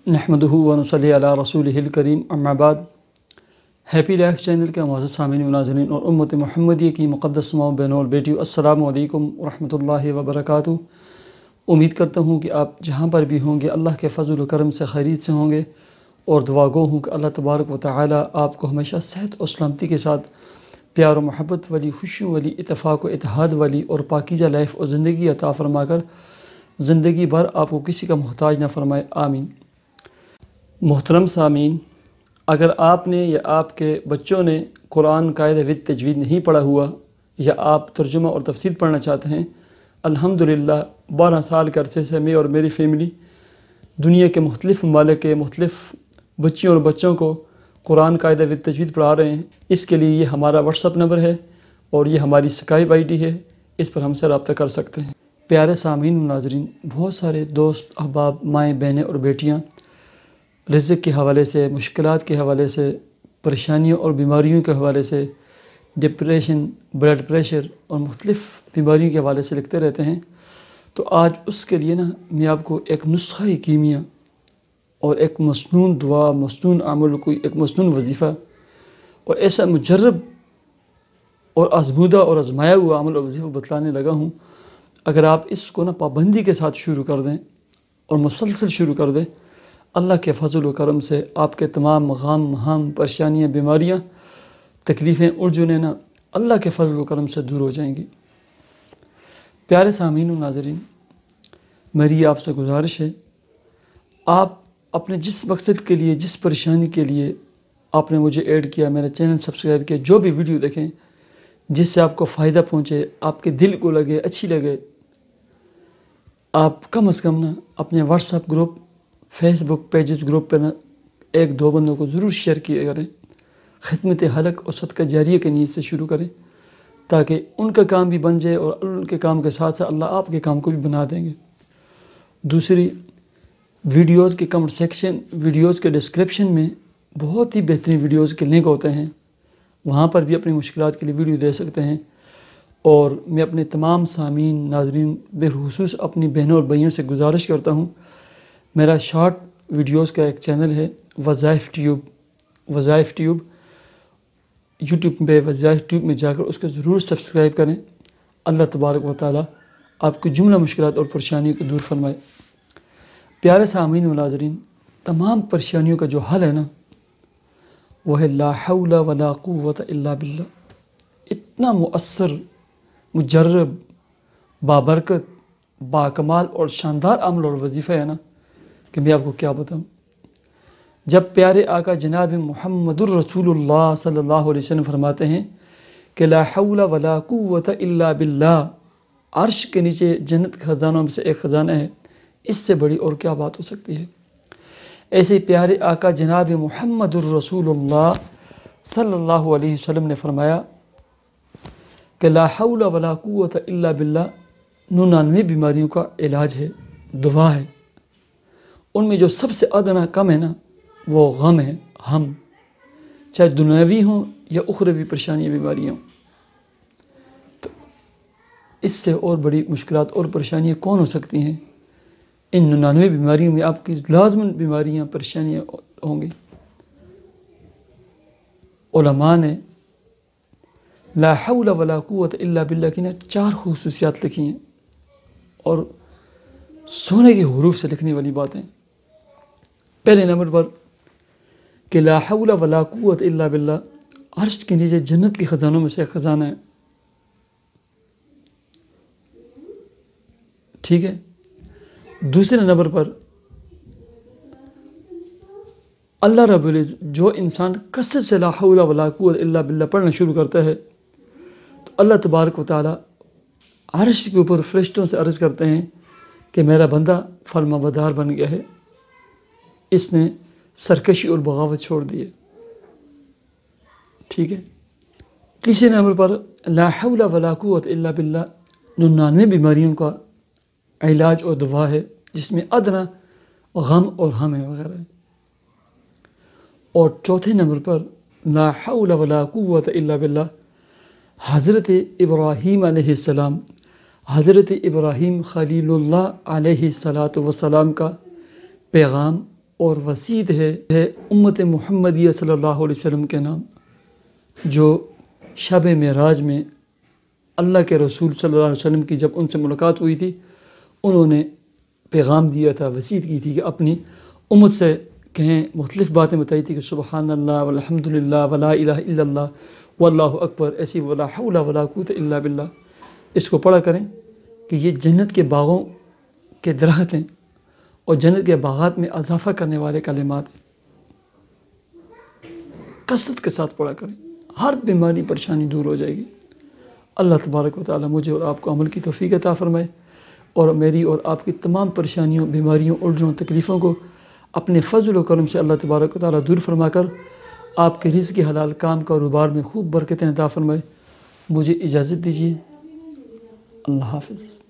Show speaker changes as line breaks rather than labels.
नहमदुहु व नसल्ली अला रसूलिहिल करीम अम्मा बाद। हैप्पी लाइफ चैनल के मुअज़्ज़ज़ सामीन व नाज़रीन और उम्मत मुहम्मदिया की मुक़द्दस माँ बहनों और बेटियों, अस्सलामु अलैकुम व रहमतुल्लाहि व बरकातुहू। उम्मीद करता हूँ कि आप जहाँ पर भी होंगे अल्लाह के फ़ज़ल व करम से खैरियत से होंगे और दुआ गो हूँ कि अल्लाह तबारक व तआला आपको हमेशा सेहत और सलामती के साथ प्यार और मोहब्बत वाली, खुशियों वाली, इत्तेफाक व इत्तेहाद वाली और पाकीज़ा लाइफ और ज़िंदगी अता फ़रमाकर ज़िंदगी भर आपको किसी का मोहताज न फरमाए, आमीन। मोहतरम सामीन, अगर आपने या आपके बच्चों ने कुरान कायदे विद तजवीद नहीं पढ़ा हुआ या आप तर्जुमा और तफसीर पढ़ना चाहते हैं, अल्हम्दुलिल्लाह 12 साल के अरसे से मैं और मेरी फ़ैमिली दुनिया के मुख्तलिफ़ ममालिक के मुख्तलिफ़ बच्चियों और बच्चों को कुरान कायदे विद तजवीद पढ़ा रहे हैं। इसके लिए ये हमारा व्हाट्सअप नंबर है और ये हमारी स्काइप ID है, इस पर हमसे रब्ता कर सकते हैं। प्यारे सामीन व नाज़रीन, बहुत सारे दोस्त अहबाब, माएँ, बहनें और बेटियाँ रिज़्क़ के हवाले से, मुश्किलात के हवाले से, परेशानियों और बीमारियों के हवाले से, डिप्रेशन, ब्लड प्रेशर और मुख्तलिफ़ बीमारियों के हवाले से लिखते रहते हैं। तो आज उसके लिए मैं आपको एक नुस्ख़ा कीमिया और एक मसनून दुआ, मसनून अमल, कोई एक मसनून वजीफ़ा और ऐसा मुजर्रब और आज़मूदा और आज़माया हुआ अमल और वजीफ़ा बतलाने लगा हूँ। अगर आप इसको पाबंदी के साथ शुरू कर दें और मुसलसल शुरू कर दें, अल्लाह के फ़ज़ल व करम से आपके तमाम गम, हम, परेशानियाँ, बीमारियाँ, तकलीफ़ें, उलझनें अल्लाह के फ़ज़ल व करम से दूर हो जाएंगी। प्यारे सामीन व नाज़रीन, मेरी आपसे गुजारिश है, आप अपने जिस मकसद के लिए, जिस परेशानी के लिए आपने मुझे ऐड किया, मेरा चैनल सब्सक्राइब किया, जो भी वीडियो देखें जिससे आपको फ़ायदा पहुँचे, आपके दिल को लगे, अच्छी लगे, आप कम से कम अपने WhatsApp group, Facebook pages group पर 1-2 बंदों को ज़रूर शेयर किया करें। खिदमत हलक और सदका जारिया के नीयत से शुरू करें ताकि उनका काम भी बन जाए और उनके काम के साथ साथ अल्लाह आपके काम को भी बना देंगे। दूसरी, वीडियोज़ के कमेंट सेक्शन, वीडियोज़ के डिस्क्रिप्शन में बहुत ही बेहतरीन वीडियोज़ के लिंक होते हैं, वहाँ पर भी अपनी मुश्किलात के लिए वीडियो दे सकते हैं। और मैं अपने तमाम सामीन, नाज़रीन, बेखुसूस अपनी बहनों और भाइयों से गुजारिश करता हूँ, मेरा शॉर्ट वीडियोज़ का एक चैनल है वज़ाइफ़ ट्यूब, यूट्यूब पे वज़ाइफ़ ट्यूब में जाकर उसको ज़रूर सब्सक्राइब करें। अल्लाह तबारक व तआला आपकी जुमला मुश्किलात और परेशानियों को दूर फरमाए। प्यारे सामीन व नाज़रीन, तमाम परेशानियों का जो हल है वो है ला हौला वला कुव्वत इल्ला बिल्लाह। इतना मुअस्सर, मुजर्रब, बाबरकत, बाकमाल और शानदार अमल और वजीफ़ा है कि मैं आपको क्या बताऊं। जब प्यारे आका जनाब मुहम्मदुर रसूलुल्लाह सल्लल्लाहु अलैहि वसल्लम फरमाते हैं कि ला हौला वला कुव्वत इल्ला बिल्लाह, अर्श के नीचे जन्नत के ख़जानों में से एक ख़जाना है, इससे बड़ी और क्या बात हो सकती है। ऐसे ही प्यारे आका जनाब मुहम्मदुर रसूलुल्लाह सल्लल्लाहु अलैहि वसल्लम ने फरमाया कि ला हौला वला कुव्वत इल्ला बिल्लाह 99 बीमारियों का इलाज है, दुआ है। उनमें जो सबसे अदना कम है वो गम है, हम, चाहे दुनियावी हों या उखरवी परेशानियाँ, बीमारियाँ। तो इससे और बड़ी मुश्किलात और परेशानियाँ कौन हो सकती हैं। इन 99 बीमारियों में आपकी लाज़िमन बीमारियाँ, परेशानियाँ होंगी। उलमा ने ला हौला वला कुव्वत इल्ला बिल्लाह की 4 खुसूसियात लिखी हैं और सोने के हुरूफ से लिखने वाली बातें। पहले नंबर पर कि ला हौला वला कुव्वत इल्ला बिल्लाह, अर्श के नीचे जन्नत के ख़जानों में से एक ख़जाना है, ठीक है। दूसरे नंबर पर अल्लाह रब्बुल इज़्ज़त, जो इंसान कसरत से ला हौला वला कुव्वत इल्ला बिल्लाह पढ़ना शुरू करता है तो अल्लाह तबारक व तआला अर्श के ऊपर फरिश्तों से अर्ज़ करते हैं कि मेरा बंदा फरमाबरदार बन गया है, इसने सरकशी और बगावत छोड़ दी है, ठीक है। तीसरे नंबर पर ला हौला वला कुव्वत इल्ला बिल्लाह 99 बीमारियों का इलाज और दवा है, जिसमें अदना गम और हम है वगैरह है। और चौथे नंबर पर ला हौला वला कुव्वत इल्ला बिल्लाह, हज़रत इब्राहीम अलैहिस्सलाम, हज़रत इब्राहीम खलीलुल्लाह अलैहिस्सलातु वस्सलाम का पैगाम اور وسیط ہے امت محمدیہ صلی اللہ علیہ وسلم کے نام، جو شب معراج میں اللہ کے رسول صلی اللہ علیہ وسلم کی جب ان سے ملاقات ہوئی تھی، انہوں نے پیغام دیا تھا، وصیت کی تھی کہ اپنی امت سے کہیں، مختلف باتیں بتائی تھی کہ سبحان اللہ والحمد للہ ولا الہ الا اللہ واللہ اکبر، ایسی ولا حول ولا قوت الا باللہ، اس کو پڑھا کریں کہ یہ جنت کے باغوں کے درخت ہیں اور جنت کے باغات میں اضافہ کرنے والے کلمات ہیں۔ کثرت کے ساتھ پڑھا کریں، ہر بیماری پریشانی دور ہو جائے گی۔ اللہ تبارک و تعالیٰ مجھے اور آپ کو عمل کی توفیق عطا فرمائے، اور میری اور آپ کی تمام پریشانیوں، بیماریوں، الجھنوں، تکلیفوں کو اپنے فضل و کرم سے اللہ تبارک و تعالیٰ دور فرما کر آپ کے رزق حلال کام کاروبار میں خوب برکتیں عطا فرمائے۔ مجھے اجازت دیجیے، اللہ حافظ۔